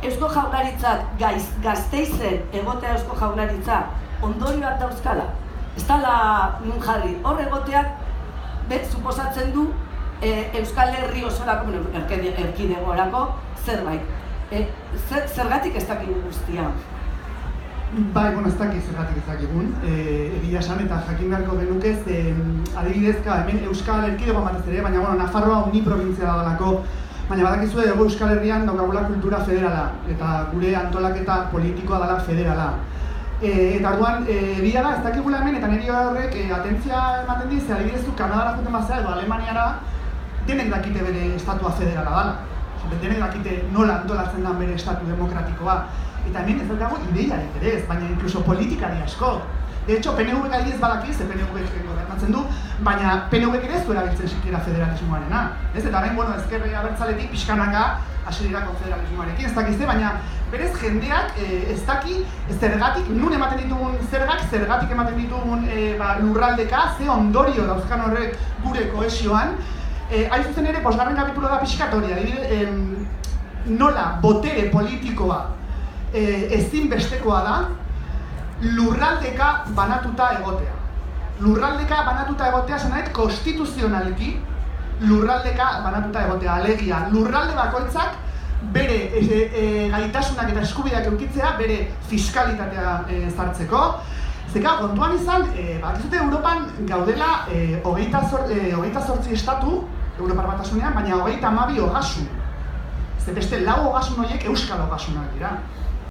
Eusko Jaurlaritzak Gasteizen egotea Eusko Jaurlaritza ondorioak dauzkala. Ez dala nun jarri, hor egoteak suposatzen du Euskal Herri osorako, erkidegorako zerbait. Zergatik ez dakigu guztia? Bai, ez dakit zergatik ez dakigun, egia esan eta jakin beharko genukez, adibidezka hemen Euskal Erkidego batez ere, baina Nafarroa uniprovintzia da dalako, baina badakizue dugu Euskal Herrian daukagula kultura federala, eta gure antolaketa politikoa dela federala. Eta orduan, egia da, ez dakigula hemen, eta niri horrek atentzia ematen diz, adibideztu Kanadara juten bazea edo Alemaniara, denek dakite bere estatua federala dela. Denek dakite nola antolatzen da bere estatu demokratikoa. Eta hemen ez daukago ideiarik ere ez, baina inkluso politikari asko. De hecho, PNV gai ez badakiz, PNV gobernatzen du, baina PNV ere ez du erabiltzen sikiera federalismoarena. Ez eta orain, ezkerre abertzaletik pixkanaka hasi dira konfederalismoarekin, ez dakizte, baina berez jendeak ez daki zergatik, nun ematen ditugun zergatik ematen ditugun lurraldeka, ze ondorio dauzkan horrek gure kohesioan. Hain zuzen ere, bosgarren kapitulo da pixkatoria, nola botere politikoa ezinbestekoa da lurraldeka banatuta egotea. Lurraldeka banatuta egotea zenaet konstituzionalki lurraldeka banatuta egotea. Alegia, lurralde bakoitzak bere gaitasunak eta eskubideak edukitzea bere fiskalitatea zartzeko. Zeka, kontuan izan, bakizute Europan gaudela 28 estatu, Europar Batasunean, baina 32 ogasun. Beste 4 ogasun horiek euskal ogasunak dira.